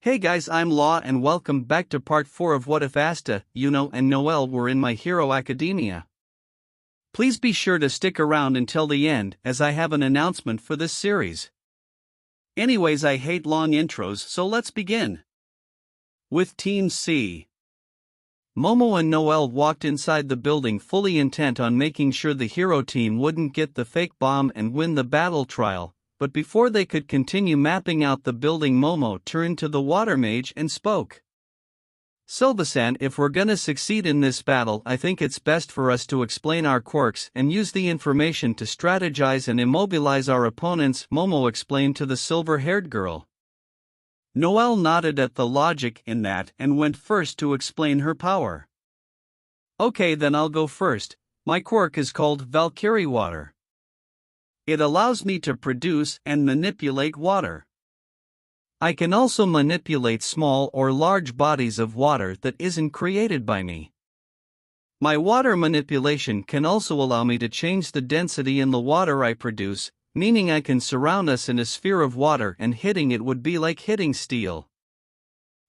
Hey guys, I'm Law and welcome back to part 4 of What If Asta, Yuno and Noelle Were in My Hero Academia. Please be sure to stick around until the end as I have an announcement for this series. Anyways, I hate long intros, so let's begin. With Team C. Momo and Noelle walked inside the building fully intent on making sure the hero team wouldn't get the fake bomb and win the battle trial. But before they could continue mapping out the building, Momo turned to the water mage and spoke. Silva-san, if we're gonna succeed in this battle, I think it's best for us to explain our quirks and use the information to strategize and immobilize our opponents, Momo explained to the silver-haired girl. Noelle nodded at the logic in that and went first to explain her power. Okay, then I'll go first. My quirk is called Valkyrie Water. It allows me to produce and manipulate water. I can also manipulate small or large bodies of water that isn't created by me. My water manipulation can also allow me to change the density in the water I produce, meaning I can surround us in a sphere of water and hitting it would be like hitting steel.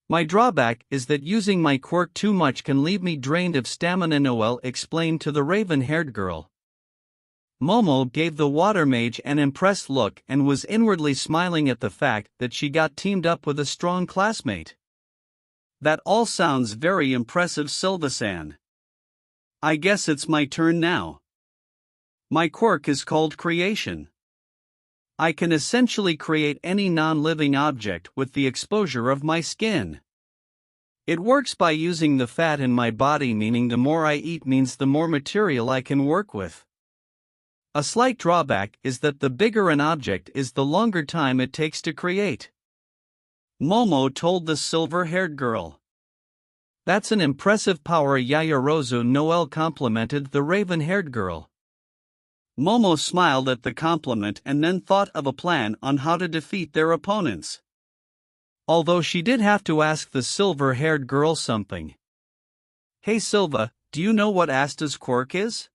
My drawback is that using my quirk too much can leave me drained of stamina, Noelle explained to the raven-haired girl. Momo gave the water mage an impressed look and was inwardly smiling at the fact that she got teamed up with a strong classmate. That all sounds very impressive, Silva-san. I guess it's my turn now. My quirk is called Creation. I can essentially create any non-living object with the exposure of my skin. It works by using the fat in my body, meaning the more I eat means the more material I can work with. A slight drawback is that the bigger an object is, the longer time it takes to create. Momo told the silver-haired girl. That's an impressive power, Yayarozu, Noelle complimented the raven-haired girl. Momo smiled at the compliment and then thought of a plan on how to defeat their opponents. Although she did have to ask the silver-haired girl something. Hey Silva, do you know what Asta's quirk is?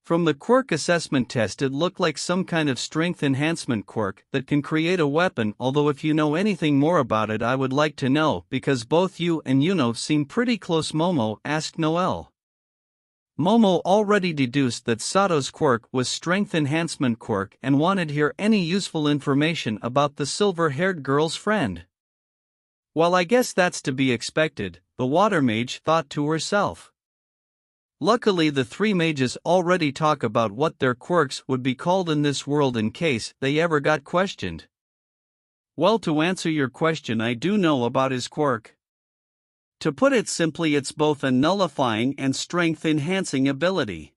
From the quirk assessment test, it looked like some kind of strength enhancement quirk that can create a weapon, although if you know anything more about it I would like to know, because both you and Yuno seem pretty close, Momo asked Noelle. Momo already deduced that Sato's quirk was strength enhancement quirk and wanted to hear any useful information about the silver-haired girl's friend. Well, I guess that's to be expected, the water mage thought to herself. Luckily, the three mages already talk about what their quirks would be called in this world in case they ever got questioned. Well, to answer your question, I do know about his quirk. To put it simply, it's both a nullifying and strength-enhancing ability.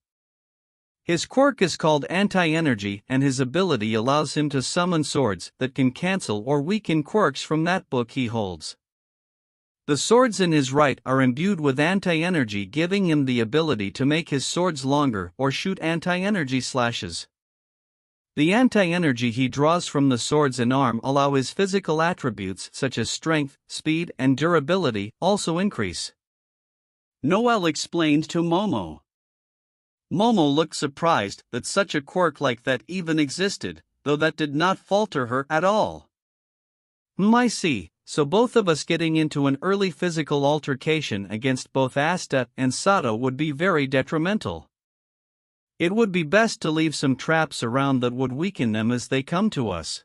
His quirk is called Anti-Energy, and his ability allows him to summon swords that can cancel or weaken quirks from that book he holds. The swords in his right are imbued with anti-energy, giving him the ability to make his swords longer or shoot anti-energy slashes. The anti-energy he draws from the swords and arm allow his physical attributes such as strength, speed, and durability also increase. Noelle explained to Momo. Momo looked surprised that such a quirk like that even existed, though that did not falter her at all. I see. So both of us getting into an early physical altercation against both Asta and Sato would be very detrimental. It would be best to leave some traps around that would weaken them as they come to us.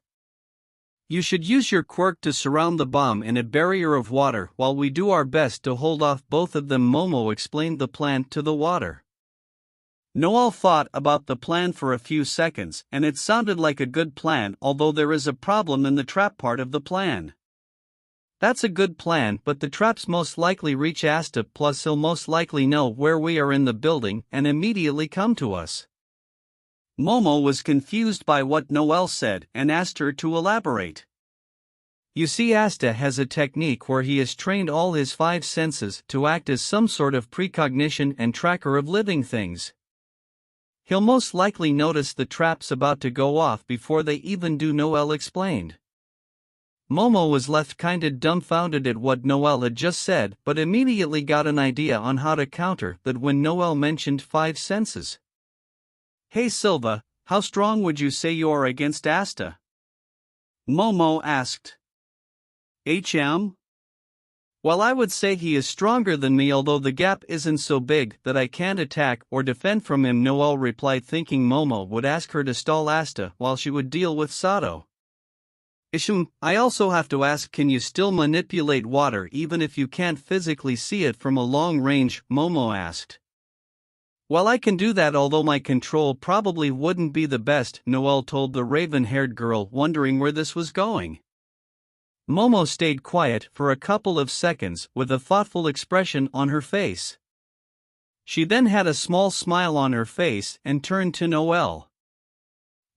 You should use your quirk to surround the bomb in a barrier of water while we do our best to hold off both of them, Momo explained the plan to the water. Noelle thought about the plan for a few seconds and it sounded like a good plan, although there is a problem in the trap part of the plan. That's a good plan, but the traps most likely reach Asta, plus he'll most likely know where we are in the building and immediately come to us. Momo was confused by what Noelle said and asked her to elaborate. You see, Asta has a technique where he has trained all his 5 senses to act as some sort of precognition and tracker of living things. He'll most likely notice the traps about to go off before they even do, Noelle explained. Momo was left kinda dumbfounded at what Noelle had just said, but immediately got an idea on how to counter that when Noelle mentioned 5 senses. Hey Silva, how strong would you say you are against Asta? Momo asked. Well, I would say he is stronger than me, although the gap isn't so big that I can't attack or defend from him, Noelle replied, thinking Momo would ask her to stall Asta while she would deal with Sato. I also have to ask, can you still manipulate water even if you can't physically see it from a long range? Momo asked. Well, I can do that, although my control probably wouldn't be the best, Noelle told the raven-haired girl, wondering where this was going. Momo stayed quiet for a couple of seconds with a thoughtful expression on her face. She then had a small smile on her face and turned to Noelle.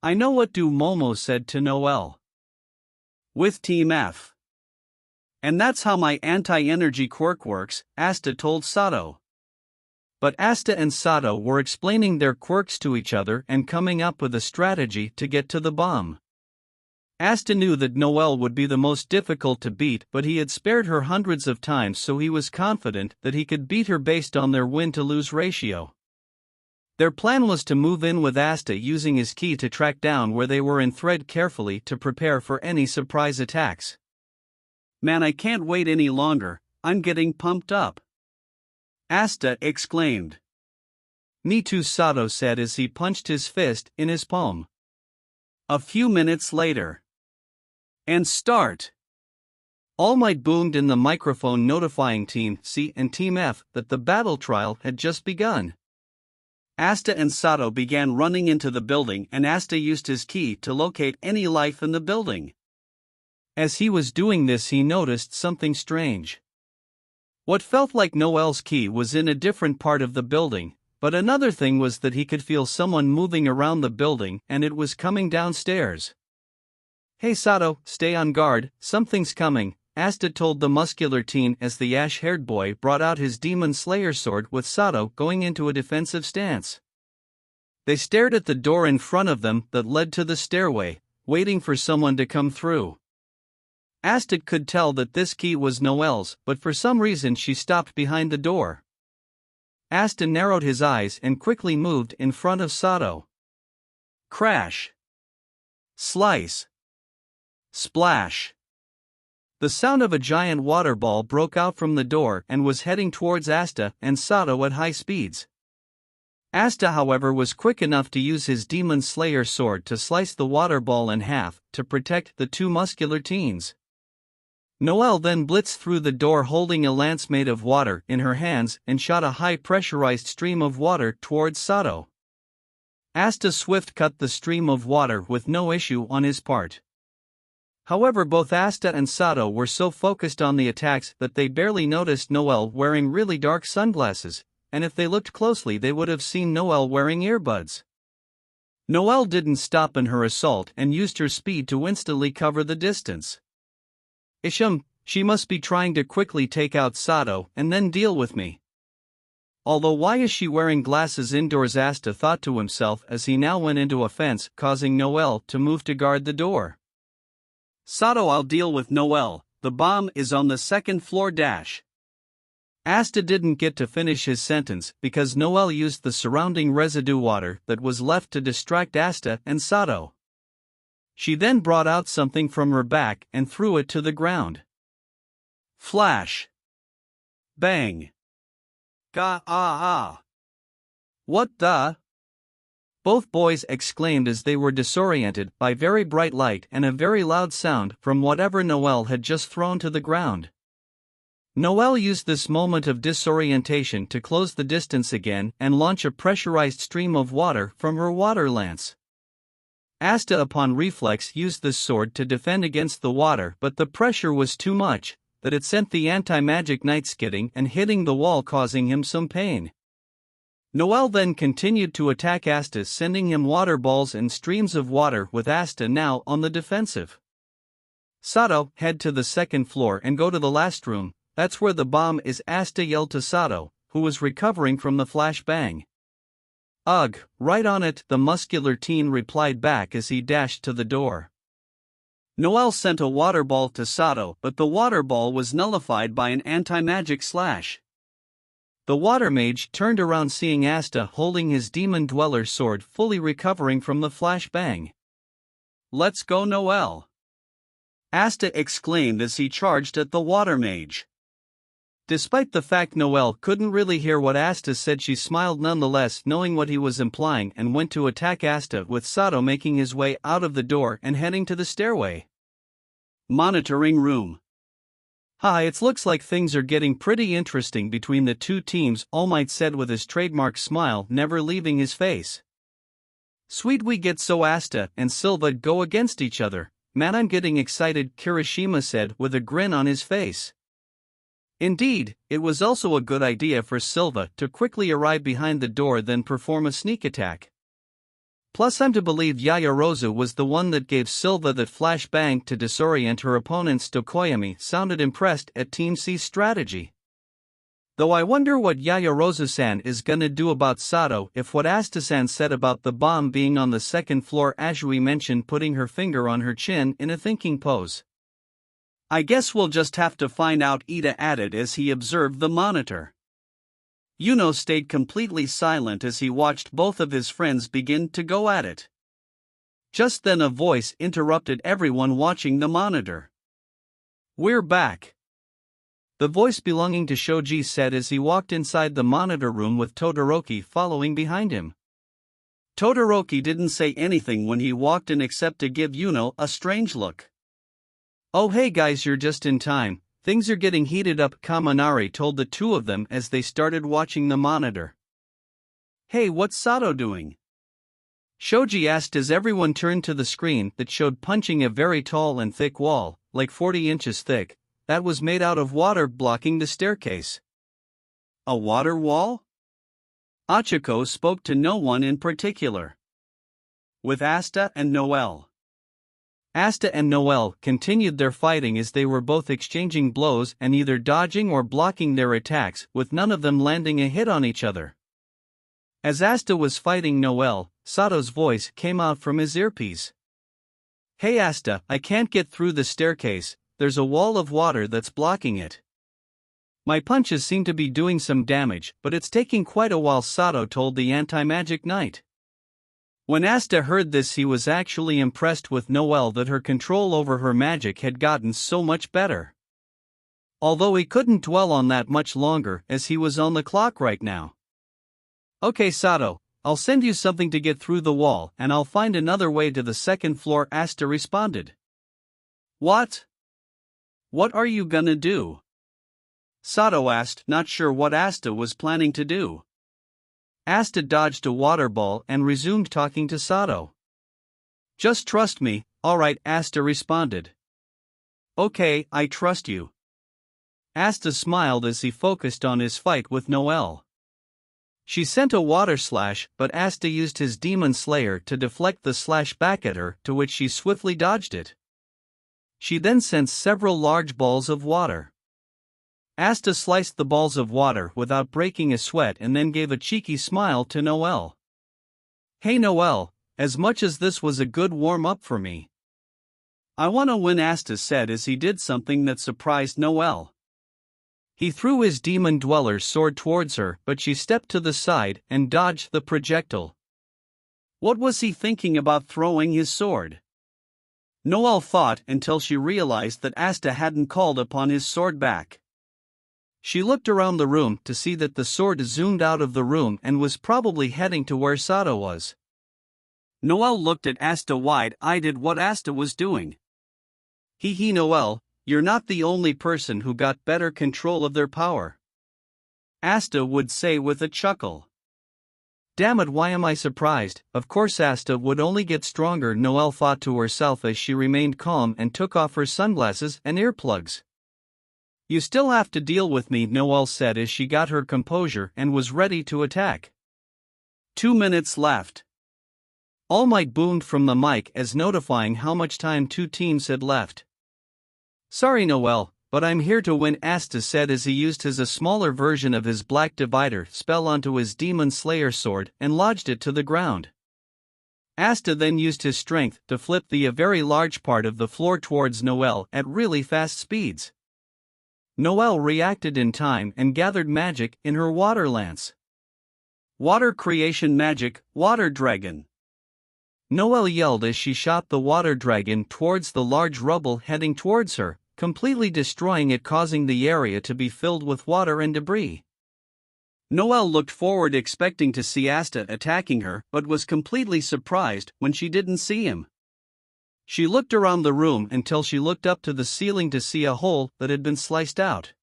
I know what to do, Momo said to Noelle. With Team F. And that's how my anti-energy quirk works, Asta told Sato. But Asta and Sato were explaining their quirks to each other and coming up with a strategy to get to the bomb. Asta knew that Noelle would be the most difficult to beat, but he had spared her hundreds of times, so he was confident that he could beat her based on their win-to-lose ratio. Their plan was to move in with Asta using his key to track down where they were and thread carefully to prepare for any surprise attacks. Man, I can't wait any longer, I'm getting pumped up, Asta exclaimed. Me too, Sato said as he punched his fist in his palm. A few minutes later. And start! All Might boomed in the microphone, notifying Team C and Team F that the battle trial had just begun. Asta and Sato began running into the building, and Asta used his key to locate any life in the building. As he was doing this, he noticed something strange. What felt like Noelle's key was in a different part of the building, but another thing was that he could feel someone moving around the building, and it was coming downstairs. Hey Sato, stay on guard, something's coming, Asta told the muscular teen as the ash-haired boy brought out his demon slayer sword, with Sato going into a defensive stance. They stared at the door in front of them that led to the stairway, waiting for someone to come through. Asta could tell that this key was Noelle's, but for some reason she stopped behind the door. Asta narrowed his eyes and quickly moved in front of Sato. Crash! Slice! Splash! The sound of a giant water ball broke out from the door and was heading towards Asta and Sato at high speeds. Asta, however, was quick enough to use his demon slayer sword to slice the water ball in half to protect the two muscular teens. Noelle then blitzed through the door holding a lance made of water in her hands and shot a high-pressurized stream of water towards Sato. Asta swift cut the stream of water with no issue on his part. However, both Asta and Sato were so focused on the attacks that they barely noticed Noelle wearing really dark sunglasses, and if they looked closely they would have seen Noelle wearing earbuds. Noelle didn't stop in her assault and used her speed to instantly cover the distance. She must be trying to quickly take out Sato and then deal with me. Although why is she wearing glasses indoors, Asta thought to himself as he now went into a fence, causing Noelle to move to guard the door. Sato, I'll deal with Noelle, the bomb is on the second floor dash. Asta didn't get to finish his sentence because Noelle used the surrounding residue water that was left to distract Asta and Sato. She then brought out something from her back and threw it to the ground. Flash! Bang! What the? Both boys exclaimed as they were disoriented by very bright light and a very loud sound from whatever Noelle had just thrown to the ground. Noelle used this moment of disorientation to close the distance again and launch a pressurized stream of water from her water lance. Asta, upon reflex, used this sword to defend against the water, but the pressure was too much, that it sent the anti-magic knight skidding and hitting the wall, causing him some pain. Noelle then continued to attack Asta, sending him water balls and streams of water, with Asta now on the defensive. Sato, head to the second floor and go to the last room, that's where the bomb is, Asta yelled to Sato, who was recovering from the flashbang. Ugh, right on it, the muscular teen replied back as he dashed to the door. Noelle sent a water ball to Sato, but the water ball was nullified by an anti-magic slash. The water mage turned around, seeing Asta holding his demon dweller sword, fully recovering from the flashbang. Let's go, Noelle. Asta exclaimed as he charged at the water mage. Despite the fact Noelle couldn't really hear what Asta said, she smiled nonetheless, knowing what he was implying, and went to attack Asta, with Sato making his way out of the door and heading to the stairway. Monitoring room. Hi, it looks like things are getting pretty interesting between the two teams, All Might said with his trademark smile never leaving his face. Sweet, we get so Asta and Silva go against each other. Man, I'm getting excited, Kirishima said with a grin on his face. Indeed, it was also a good idea for Silva to quickly arrive behind the door, then perform a sneak attack. Plus, I'm to believe Yayarozu was the one that gave Silva that flashbang to disorient her opponents. Tokoyami sounded impressed at Team C's strategy. Though I wonder what Yayarozu-san is gonna do about Sato if what Asta-san said about the bomb being on the second floor. Azui mentioned putting her finger on her chin in a thinking pose. I guess we'll just have to find out, Ida added as he observed the monitor. Yuno stayed completely silent as he watched both of his friends begin to go at it. Just then a voice interrupted everyone watching the monitor. We're back. The voice belonging to Shoji said as he walked inside the monitor room with Todoroki following behind him. Todoroki didn't say anything when he walked in except to give Yuno a strange look. Oh hey guys, you're just in time, things are getting heated up, Kaminari told the two of them as they started watching the monitor. Hey, what's Sato doing? Shoji asked as everyone turned to the screen that showed punching a very tall and thick wall, like 40 inches thick, that was made out of water blocking the staircase. A water wall? Achiko spoke to no one in particular. With Asta and Noelle. Asta and Noelle continued their fighting as they were both exchanging blows and either dodging or blocking their attacks, with none of them landing a hit on each other. As Asta was fighting Noelle, Sato's voice came out from his earpiece. Hey Asta, I can't get through the staircase, there's a wall of water that's blocking it. My punches seem to be doing some damage, but it's taking quite a while, Sato told the anti-magic knight. When Asta heard this, he was actually impressed with Noelle that her control over her magic had gotten so much better. Although he couldn't dwell on that much longer as he was on the clock right now. Okay Sato, I'll send you something to get through the wall and I'll find another way to the second floor, Asta responded. What? What are you gonna do? Sato asked, not sure what Asta was planning to do. Asta dodged a water ball and resumed talking to Sato. Just trust me, alright, Asta responded. Okay, I trust you. Asta smiled as he focused on his fight with Noelle. She sent a water slash, but Asta used his demon slayer to deflect the slash back at her, to which she swiftly dodged it. She then sent several large balls of water. Asta sliced the balls of water without breaking a sweat and then gave a cheeky smile to Noelle. Hey Noelle, as much as this was a good warm-up for me, I wanna win, Asta said as he did something that surprised Noelle. He threw his demon dweller's sword towards her, but she stepped to the side and dodged the projectile. What was he thinking about throwing his sword? Noelle thought until she realized that Asta hadn't called upon his sword back. She looked around the room to see that the sword zoomed out of the room and was probably heading to where Sato was. Noelle looked at Asta wide-eyed at what Asta was doing. Hee Noelle, you're not the only person who got better control of their power. Asta would say with a chuckle. Damn it, why am I surprised? Of course Asta would only get stronger, Noelle thought to herself as she remained calm and took off her sunglasses and earplugs. You still have to deal with me, Noelle said as she got her composure and was ready to attack. 2 minutes left. All Might boomed from the mic as notifying how much time two teams had left. Sorry Noelle, but I'm here to win, Asta said as he used a smaller version of his Black Divider spell onto his Demon Slayer sword and lodged it to the ground. Asta then used his strength to flip a very large part of the floor towards Noelle at really fast speeds. Noelle reacted in time and gathered magic in her water lance. Water creation magic, Water Dragon. Noelle yelled as she shot the water dragon towards the large rubble heading towards her, completely destroying it, causing the area to be filled with water and debris. Noelle looked forward expecting to see Asta attacking her, but was completely surprised when she didn't see him. She looked around the room until she looked up to the ceiling to see a hole that had been sliced out.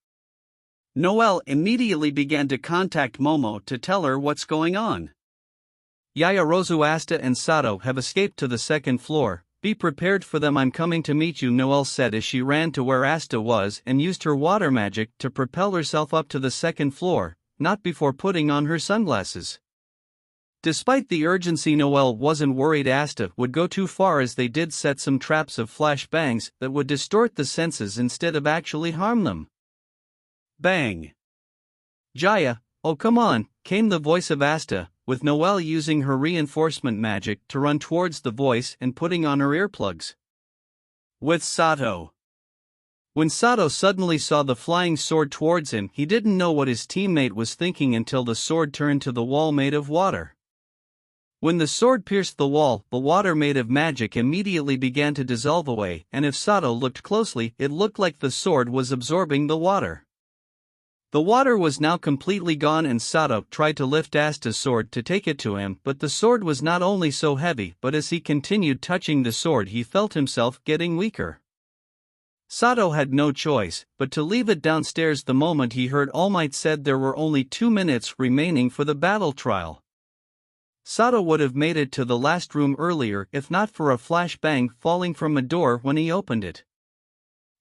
Noelle immediately began to contact Momo to tell her what's going on. Yaoyorozu, Asta and Sato have escaped to the second floor. Be prepared for them, I'm coming to meet you, Noelle said as she ran to where Asta was and used her water magic to propel herself up to the second floor, not before putting on her sunglasses. Despite the urgency, Noelle wasn't worried Asta would go too far, as they did set some traps of flash bangs that would distort the senses instead of actually harm them. Bang! Jaya, oh come on, came the voice of Asta, with Noelle using her reinforcement magic to run towards the voice and putting on her earplugs. With Sato. When Sato suddenly saw the flying sword towards him, he didn't know what his teammate was thinking until the sword turned to the wall made of water. When the sword pierced the wall, the water made of magic immediately began to dissolve away, and if Sato looked closely, it looked like the sword was absorbing the water. The water was now completely gone, and Sato tried to lift Asta's sword to take it to him, but the sword was not only so heavy, but as he continued touching the sword he felt himself getting weaker. Sato had no choice but to leave it downstairs the moment he heard All Might said there were only 2 minutes remaining for the battle trial. Sato would have made it to the last room earlier if not for a flash bang falling from a door when he opened it.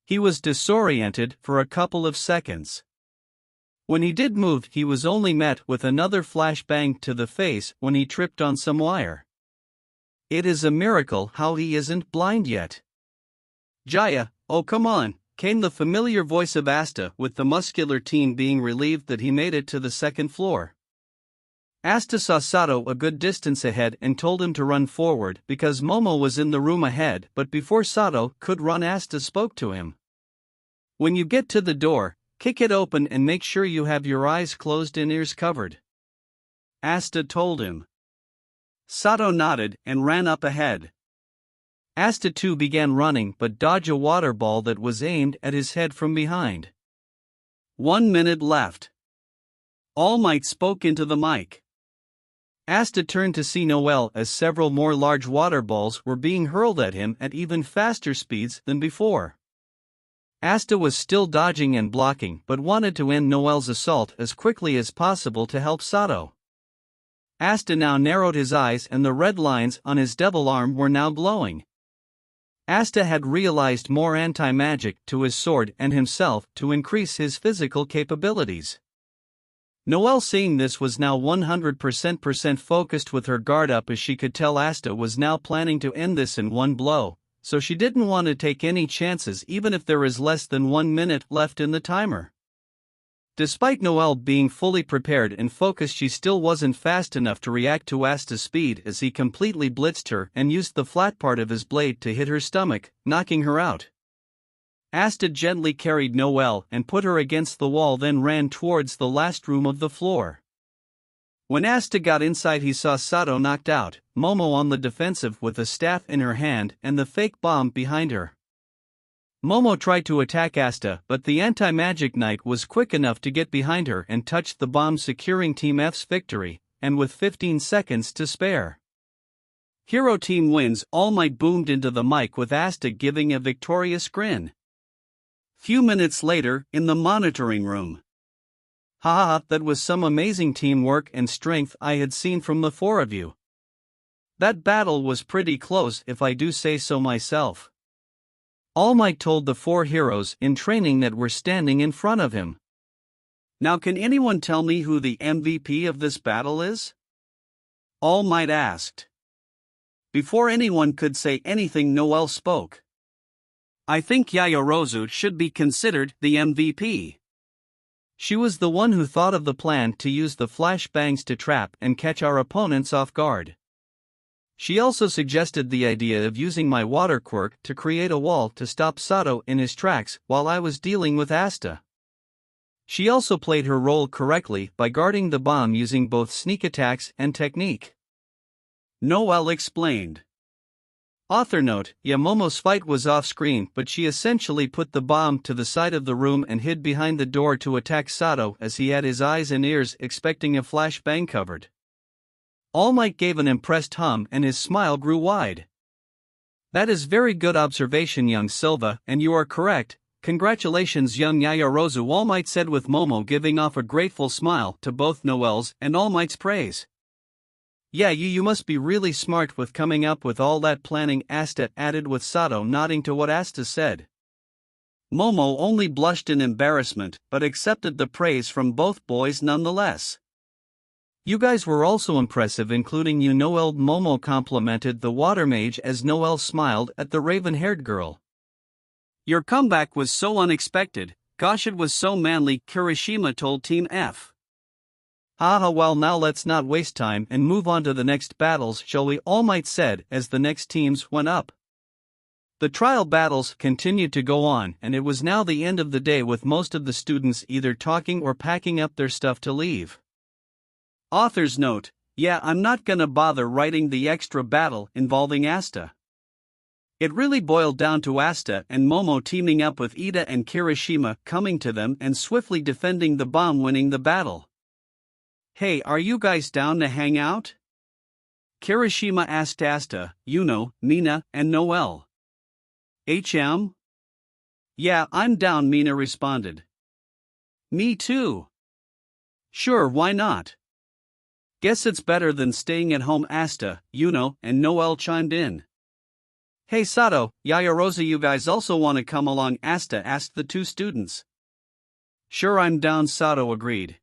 He was disoriented for a couple of seconds. When he did move, he was only met with another flash bang to the face when he tripped on some wire. It is a miracle how he isn't blind yet. Jaya, oh come on, came the familiar voice of Asta, with the muscular teen being relieved that he made it to the second floor. Asta saw Sato a good distance ahead and told him to run forward because Momo was in the room ahead, but before Sato could run, Asta spoke to him. When you get to the door, kick it open and make sure you have your eyes closed and ears covered. Asta told him. Sato nodded and ran up ahead. Asta too began running but dodged a water ball that was aimed at his head from behind. 1 minute left. All Might spoke into the mic. Asta turned to see Noelle as several more large water balls were being hurled at him at even faster speeds than before. Asta was still dodging and blocking but wanted to end Noelle's assault as quickly as possible to help Sato. Asta now narrowed his eyes and the red lines on his devil arm were now glowing. Asta had realized more anti-magic to his sword and himself to increase his physical capabilities. Noelle, seeing this, was now 100% focused with her guard up, as she could tell Asta was now planning to end this in one blow, so she didn't want to take any chances even if there is less than 1 minute left in the timer. Despite Noelle being fully prepared and focused, she still wasn't fast enough to react to Asta's speed as he completely blitzed her and used the flat part of his blade to hit her stomach, knocking her out. Asta gently carried Noelle and put her against the wall, then ran towards the last room of the floor. When Asta got inside, he saw Sato knocked out, Momo on the defensive with a staff in her hand and the fake bomb behind her. Momo tried to attack Asta, but the anti-magic knight was quick enough to get behind her and touched the bomb, securing Team F's victory, and with 15 seconds to spare. Hero team wins, All Might boomed into the mic with Asta giving a victorious grin. Few minutes later, in the monitoring room. Haha, that was some amazing teamwork and strength I had seen from the four of you. That battle was pretty close, if I do say so myself. All Might told the 4 heroes in training that were standing in front of him. Now can anyone tell me who the MVP of this battle is? All Might asked. Before anyone could say anything, Noelle spoke. I think Yaoyorozu should be considered the MVP. She was the one who thought of the plan to use the flashbangs to trap and catch our opponents off guard. She also suggested the idea of using my water quirk to create a wall to stop Sato in his tracks while I was dealing with Asta. She also played her role correctly by guarding the bomb using both sneak attacks and technique. Noelle explained. Author note: yeah, Momo's fight was off screen, but she essentially put the bomb to the side of the room and hid behind the door to attack Sato as he had his eyes and ears expecting a flashbang covered. All Might gave an impressed hum and his smile grew wide. That is very good observation, young Silva, and you are correct. Congratulations, young Yayarozu, All Might said with Momo giving off a grateful smile to both Noelle's and All Might's praise. Yeah, you must be really smart with coming up with all that planning, Asta added with Sato nodding to what Asta said. Momo only blushed in embarrassment but accepted the praise from both boys nonetheless. You guys were also impressive, including you, Noelle. Momo complimented the water mage as Noelle smiled at the raven-haired girl. Your comeback was so unexpected, gosh, it was so manly, Kirishima told Team F. Haha, well, now let's not waste time and move on to the next battles, shall we? All Might said as the next teams went up. The trial battles continued to go on, and it was now the end of the day with most of the students either talking or packing up their stuff to leave. Author's note: yeah, I'm not gonna bother writing the extra battle involving Asta. It really boiled down to Asta and Momo teaming up with Ida and Kirishima coming to them and swiftly defending the bomb, winning the battle. Hey, are you guys down to hang out? Kirishima asked Asta, Yuno, Mina, and Noelle. HM? Yeah, I'm down, Mina responded. Me too. Sure, why not? Guess it's better than staying at home, Asta, Yuno, and Noelle chimed in. Hey Sato, Yayarosa, you guys also want to come along? Asta asked the two students. Sure, I'm down, Sato agreed.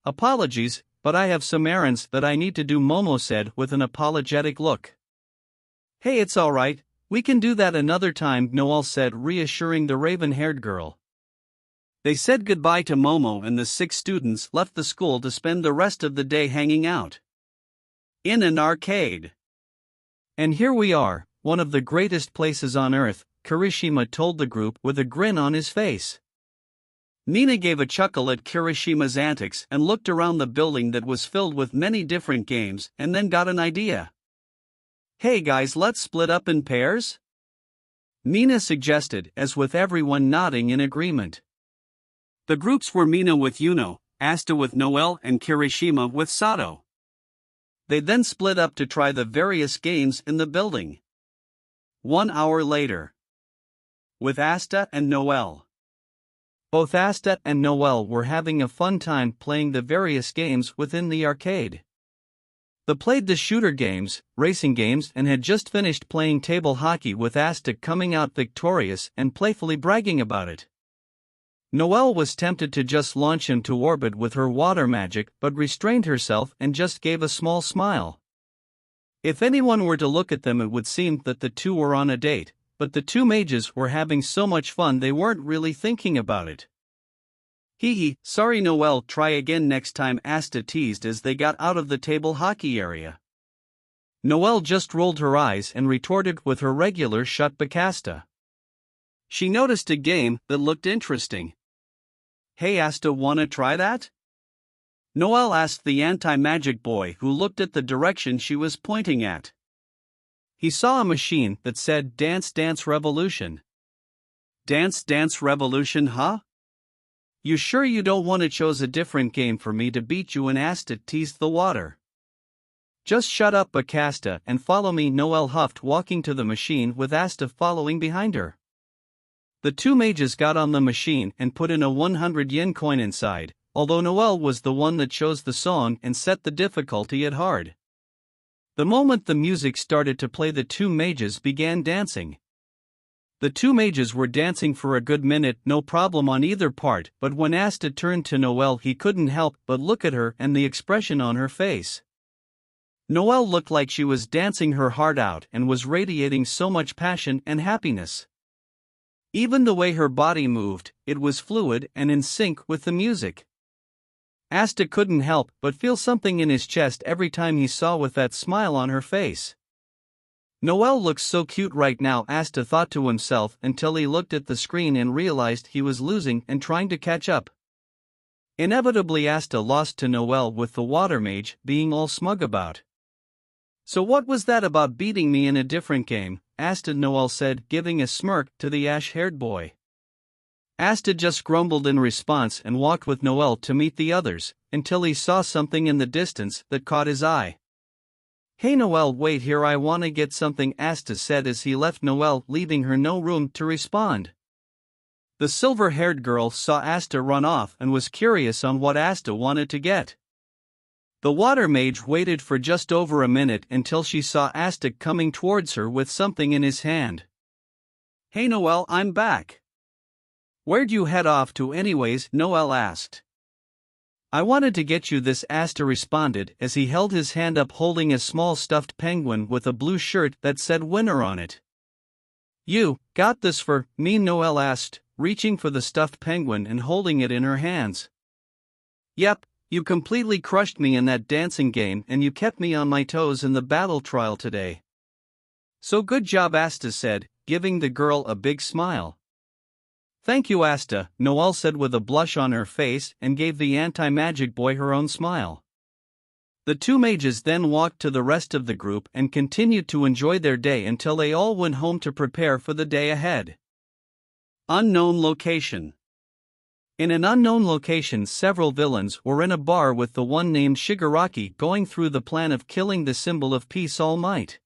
Apologies, but I have some errands that I need to do, Momo said with an apologetic look. Hey, it's alright, we can do that another time, Noelle said, reassuring the raven-haired girl. They said goodbye to Momo and the 6 students left the school to spend the rest of the day hanging out in an arcade. And here we are, one of the greatest places on earth, Kirishima told the group with a grin on his face. Mina gave a chuckle at Kirishima's antics and looked around the building that was filled with many different games and then got an idea. Hey guys, let's split up in pairs? Mina suggested, as with everyone nodding in agreement. The groups were Mina with Yuno, Asta with Noelle, and Kirishima with Sato. They then split up to try the various games in the building. 1 hour later. With Asta and Noelle. Both Asta and Noelle were having a fun time playing the various games within the arcade. They played the shooter games, racing games, and had just finished playing table hockey, with Asta coming out victorious and playfully bragging about it. Noelle was tempted to just launch into orbit with her water magic but restrained herself and just gave a small smile. If anyone were to look at them, it would seem that the two were on a date, but the two mages were having so much fun they weren't really thinking about it. Hee, sorry Noelle, try again next time, Asta teased as they got out of the table hockey area. Noelle just rolled her eyes and retorted with her regular shut Asta. She noticed a game that looked interesting. Hey Asta, wanna try that? Noelle asked the anti-magic boy who looked at the direction she was pointing at. He saw a machine that said Dance Dance Revolution. Dance Dance Revolution, huh? You sure you don't want to choose a different game for me to beat you in? Asta teased the water. Just shut up, Asta, and follow me, Noelle huffed, walking to the machine with Asta following behind her. The two mages got on the machine and put in a 100 yen coin inside, although Noelle was the one that chose the song and set the difficulty at hard. The moment the music started to play, the two mages began dancing. The two mages were dancing for a good minute, no problem on either part, but when Asta turned to Noelle, he couldn't help but look at her and the expression on her face. Noelle looked like she was dancing her heart out and was radiating so much passion and happiness. Even the way her body moved, it was fluid and in sync with the music. Asta couldn't help but feel something in his chest every time he saw with that smile on her face. Noelle looks so cute right now, Asta thought to himself until he looked at the screen and realized he was losing and trying to catch up. Inevitably Asta lost to Noelle, with the water mage being all smug about So what was that about beating me in a different game? Asta Noelle said, giving a smirk to the ash-haired boy. Asta just grumbled in response and walked with Noelle to meet the others, until he saw something in the distance that caught his eye. Hey Noelle, wait here, I wanna get something, Asta said as he left Noelle, leaving her no room to respond. The silver-haired girl saw Asta run off and was curious on what Asta wanted to get. The water mage waited for just over a minute until she saw Asta coming towards her with something in his hand. Hey Noelle, I'm back. Where'd you head off to anyways? Noelle asked. I wanted to get you this, Asta responded as he held his hand up holding a small stuffed penguin with a blue shirt that said winner on it. You got this for me? Noelle asked, reaching for the stuffed penguin and holding it in her hands. Yep. You completely crushed me in that dancing game and you kept me on my toes in the battle trial today. So good job, Asta said, giving the girl a big smile. Thank you, Asta, Noelle said with a blush on her face and gave the anti-magic boy her own smile. The two mages then walked to the rest of the group and continued to enjoy their day until they all went home to prepare for the day ahead. Unknown location. In an unknown location, several villains were in a bar with the one named Shigaraki going through the plan of killing the symbol of peace, All Might.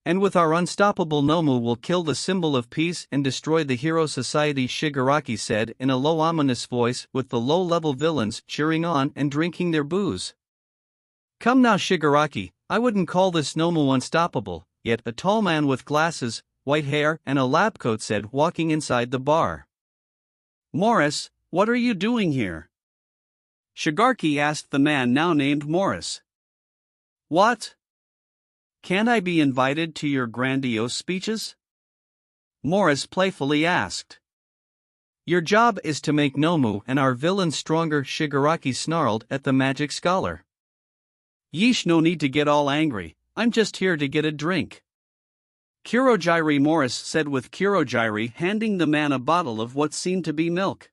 And with our unstoppable Nomu will kill the symbol of peace and destroy the hero society, Shigaraki said in a low ominous voice, with the low-level villains cheering on and drinking their booze. Come now, Shigaraki, I wouldn't call this Nomu unstoppable, yet a tall man with glasses, white hair and a lab coat said, walking inside the bar. Morris, what are you doing here? Shigaraki asked the man now named Morris. What? Can't I be invited to your grandiose speeches? Morris playfully asked. Your job is to make Nomu and our villains stronger, Shigaraki snarled at the magic scholar. Yeesh, no need to get all angry, I'm just here to get a drink. Kurogiri, Morris said with Kurogiri handing the man a bottle of what seemed to be milk.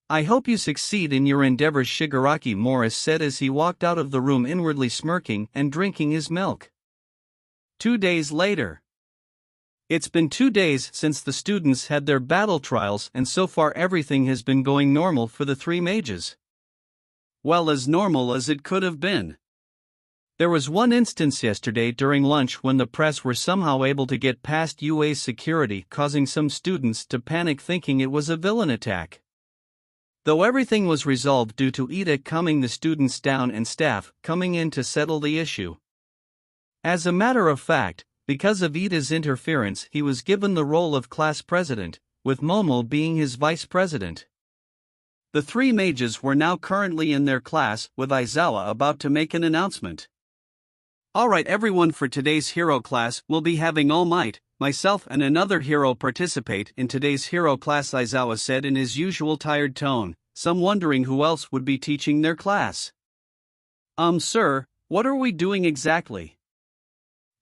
I hope you succeed in your endeavors, Shigaraki, Morris said as he walked out of the room inwardly smirking and drinking his milk. 2 days later. It's been 2 days since the students had their battle trials and so far everything has been going normal for the three mages. Well, as normal as it could have been. There was one instance yesterday during lunch when the press were somehow able to get past UA's security, causing some students to panic thinking it was a villain attack. Though everything was resolved due to Ida calming the students down and staff coming in to settle the issue. As a matter of fact, because of Ida's interference, he was given the role of class president, with Momo being his vice president. The three mages were now currently in their class, with Aizawa about to make an announcement. Alright everyone, for today's hero class we'll be having All Might, myself and another hero participate in today's hero class, Aizawa said in his usual tired tone, some wondering who else would be teaching their class. Sir, what are we doing exactly?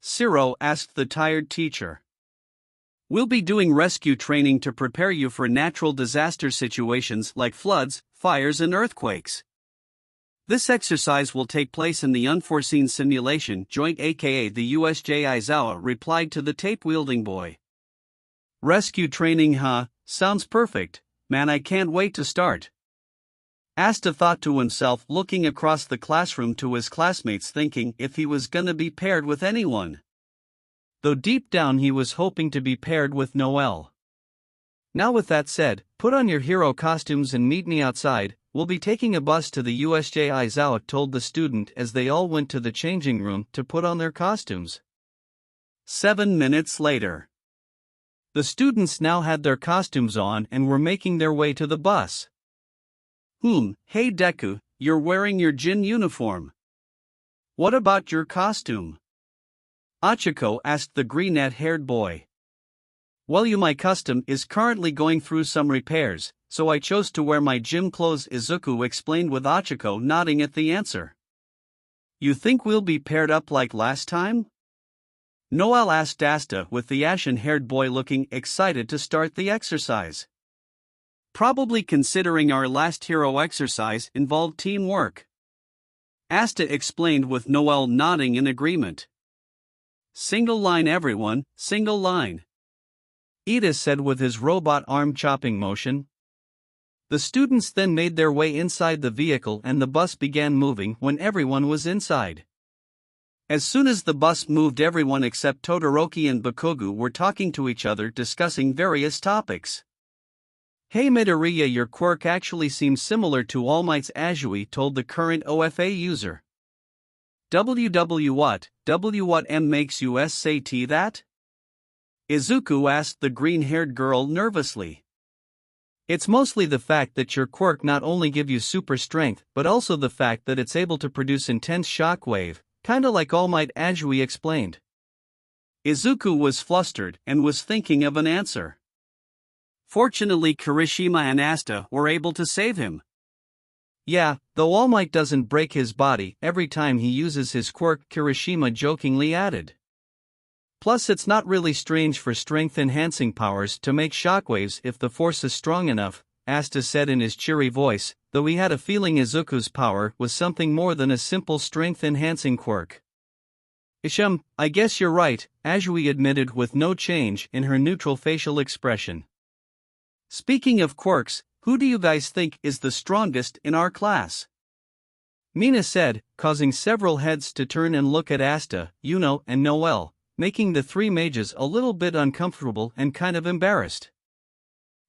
Ciro asked the tired teacher. We'll be doing rescue training to prepare you for natural disaster situations like floods, fires and earthquakes. This exercise will take place in the Unforeseen Simulation Joint, aka the USJ. Aizawa replied to the tape-wielding boy. Rescue training, huh? Sounds perfect, man, I can't wait to start. Asta thought to himself, looking across the classroom to his classmates, thinking if he was gonna be paired with anyone. Though deep down he was hoping to be paired with Noelle. Now with that said, put on your hero costumes and meet me outside. We'll be taking a bus to the USJ, Aizawa told the student as they all went to the changing room to put on their costumes. 7 minutes later. The students now had their costumes on and were making their way to the bus. Hey Deku, you're wearing your Jin uniform. What about your costume? Achiko asked the green-haired boy. Well, my costume is currently going through some repairs, so I chose to wear my gym clothes, Izuku explained with Achiko nodding at the answer. You think we'll be paired up like last time? Noelle asked Asta, with the ashen-haired boy looking excited to start the exercise. Probably, considering our last hero exercise involved teamwork. Asta explained with Noelle nodding in agreement. Single line everyone, single line. Ida said with his robot arm chopping motion. The students then made their way inside the vehicle and the bus began moving when everyone was inside. As soon as the bus moved, everyone except Todoroki and Bakugo were talking to each other, discussing various topics. Hey Midoriya, your quirk actually seems similar to All Might's, Azui told the current OFA user. WW what? W what M makes you say T that? Izuku asked the green-haired girl nervously. It's mostly the fact that your quirk not only give you super strength but also the fact that it's able to produce intense shockwave, kinda like All Might, Azui explained. Izuku was flustered and was thinking of an answer. Fortunately, Kirishima and Asta were able to save him. Yeah, though All Might doesn't break his body every time he uses his quirk, Kirishima jokingly added. Plus, it's not really strange for strength-enhancing powers to make shockwaves if the force is strong enough, Asta said in his cheery voice, though he had a feeling Izuku's power was something more than a simple strength-enhancing quirk. I guess you're right, Azui admitted with no change in her neutral facial expression. Speaking of quirks, who do you guys think is the strongest in our class? Mina said, causing several heads to turn and look at Asta, Yuno and Noelle, making the three mages a little bit uncomfortable and kind of embarrassed.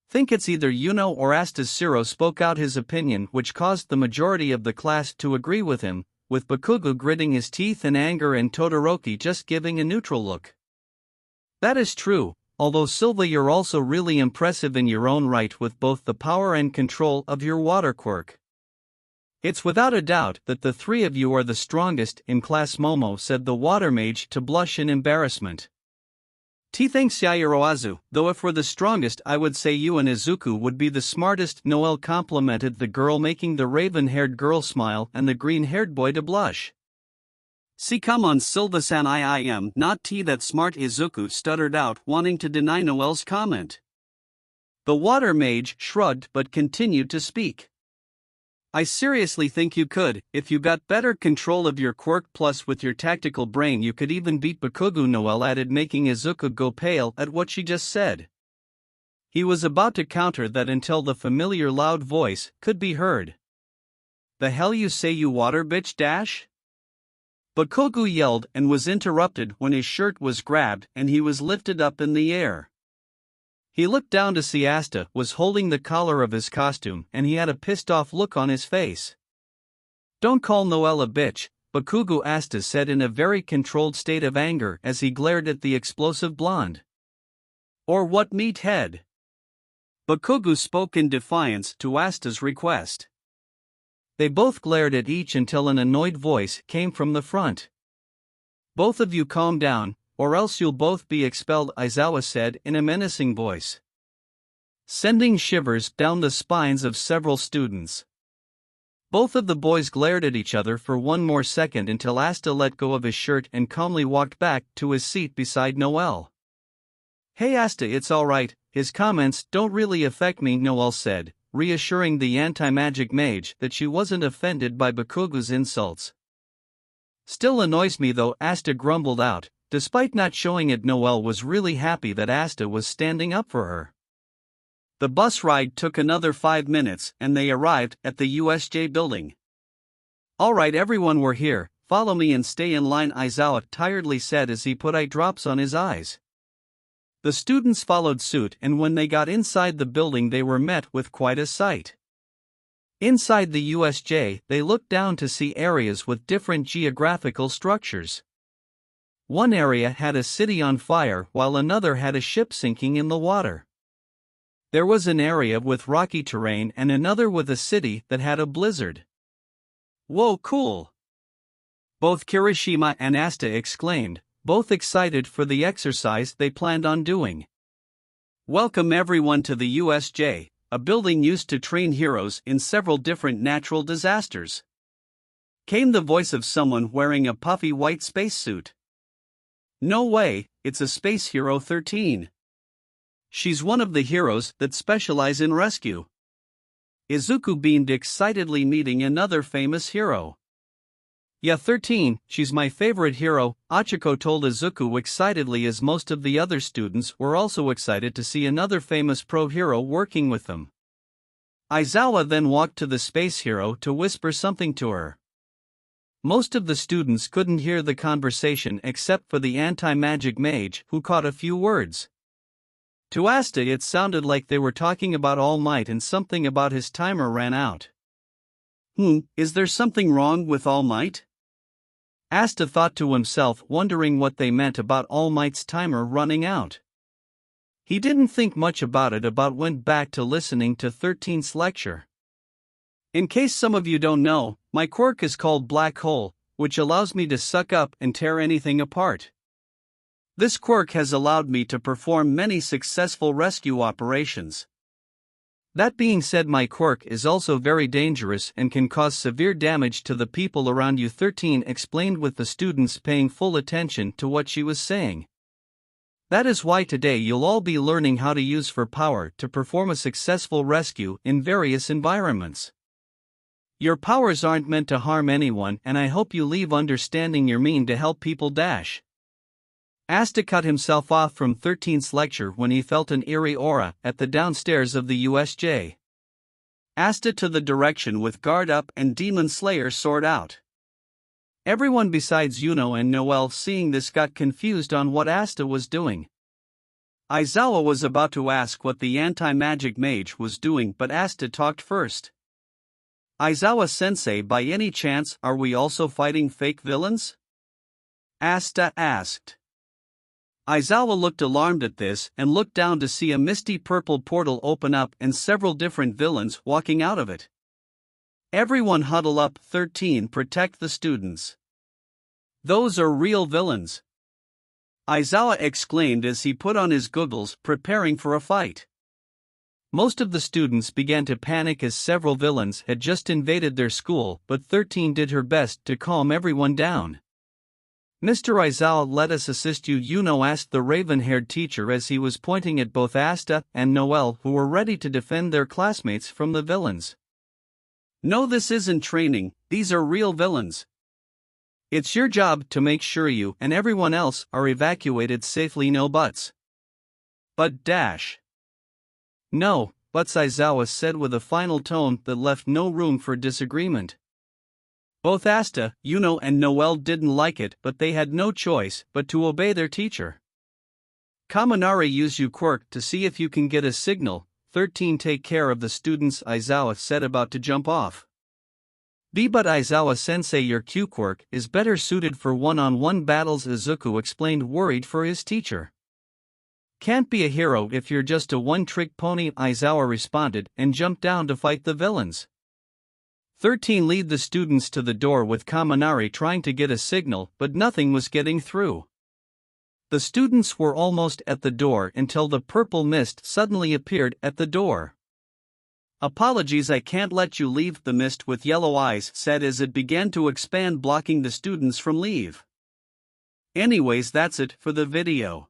Think it's either Yuno or Asta. Zero spoke out his opinion, which caused the majority of the class to agree with him, with Bakugo gritting his teeth in anger and Todoroki just giving a neutral look. That is true, although Silva, you're also really impressive in your own right with both the power and control of your water quirk. It's without a doubt that the three of you are the strongest in class, Momo said the water mage to blush in embarrassment. Thanks Yaoyoroazu, though if we're the strongest I would say you and Izuku would be the smartest, Noelle complimented the girl, making the raven-haired girl smile and the green-haired boy to blush. See, come on Silva-san, I am not that smart, Izuku stuttered out, wanting to deny Noelle's comment. The water mage shrugged but continued to speak. I seriously think you could, if you got better control of your quirk, plus with your tactical brain you could even beat Bakugo, Noelle added, making Izuku go pale at what she just said. He was about to counter that until the familiar loud voice could be heard. The hell you say, you water bitch dash? Bakugo yelled and was interrupted when his shirt was grabbed and he was lifted up in the air. He looked down to see Asta was holding the collar of his costume and he had a pissed-off look on his face. Don't call Noelle a bitch, Bakugo, Asta said in a very controlled state of anger as he glared at the explosive blonde. Or what, meathead? Bakugo spoke in defiance to Asta's request. They both glared at each until an annoyed voice came from the front. Both of you calm down, or else you'll both be expelled, Aizawa said in a menacing voice, sending shivers down the spines of several students. Both of the boys glared at each other for one more second until Asta let go of his shirt and calmly walked back to his seat beside Noelle. Hey Asta, it's alright, his comments don't really affect me, Noelle said, reassuring the anti-magic mage that she wasn't offended by Bakugo's insults. Still annoys me though, Asta grumbled out. Despite not showing it, Noelle was really happy that Asta was standing up for her. The bus ride took another 5 minutes and they arrived at the USJ building. Alright everyone, we're here, follow me and stay in line, Aizawa tiredly said as he put eye drops on his eyes. The students followed suit and when they got inside the building they were met with quite a sight. Inside the USJ they looked down to see areas with different geographical structures. One area had a city on fire while another had a ship sinking in the water. There was an area with rocky terrain and another with a city that had a blizzard. Whoa, cool! Both Kirishima and Asta exclaimed, both excited for the exercise they planned on doing. Welcome everyone to the USJ, a building used to train heroes in several different natural disasters. Came the voice of someone wearing a puffy white spacesuit. No way, it's a Space Hero 13. She's one of the heroes that specialize in rescue. Izuku beamed excitedly, meeting another famous hero. Yeah, 13, she's my favorite hero, Achiko told Izuku excitedly as most of the other students were also excited to see another famous pro hero working with them. Aizawa then walked to the space hero to whisper something to her. Most of the students couldn't hear the conversation except for the anti-magic mage, who caught a few words. To Asta it sounded like they were talking about All Might and something about his timer ran out. Is there something wrong with All Might? Asta thought to himself, wondering what they meant about All Might's timer running out. He didn't think much about it, went back to listening to 13's lecture. In case some of you don't know, my quirk is called Black Hole, which allows me to suck up and tear anything apart. This quirk has allowed me to perform many successful rescue operations. That being said, my quirk is also very dangerous and can cause severe damage to the people around you, 13 explained, with the students paying full attention to what she was saying. That is why today you'll all be learning how to use for power to perform a successful rescue in various environments. Your powers aren't meant to harm anyone, and I hope you leave understanding your mean to help people dash. Asta cut himself off from 13's lecture when he felt an eerie aura at the downstairs of the USJ. Asta to the direction with guard up and Demon Slayer sword out. Everyone besides Yuno and Noelle seeing this got confused on what Asta was doing. Aizawa was about to ask what the anti-magic mage was doing, but Asta talked first. Aizawa-sensei, by any chance are we also fighting fake villains? Asta asked. Aizawa looked alarmed at this and looked down to see a misty purple portal open up and several different villains walking out of it. Everyone huddle up, 13, protect the students. Those are real villains, Aizawa exclaimed as he put on his goggles, preparing for a fight. Most of the students began to panic as several villains had just invaded their school, but 13 did her best to calm everyone down. Mr. Aizawa, let us assist you, Yuno asked the raven-haired teacher as he was pointing at both Asta and Noelle, who were ready to defend their classmates from the villains. No, this isn't training, these are real villains. It's your job to make sure you and everyone else are evacuated safely, no buts. But dash. No, buts, Aizawa said with a final tone that left no room for disagreement. Both Asta, Yuno and Noelle didn't like it, but they had no choice but to obey their teacher. Kaminari, use your quirk to see if you can get a signal. 13 take care of the students, Aizawa said, about to jump off. But Aizawa-sensei, your Q quirk is better suited for one-on-one battles, Izuku explained, worried for his teacher. Can't be a hero if you're just a one-trick pony, Aizawa responded and jumped down to fight the villains. 13 lead the students to the door with Kaminari trying to get a signal, but nothing was getting through. The students were almost at the door until the purple mist suddenly appeared at the door. Apologies, I can't let you leave, the mist with yellow eyes said as it began to expand, blocking the students from leave. Anyways, that's it for the video.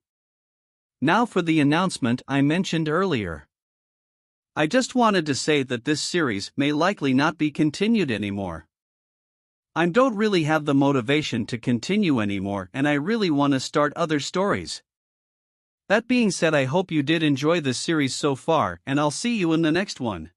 Now for the announcement I mentioned earlier. I just wanted to say that this series may likely not be continued anymore. I don't really have the motivation to continue anymore, and I really want to start other stories. That being said, I hope you did enjoy this series so far, and I'll see you in the next one.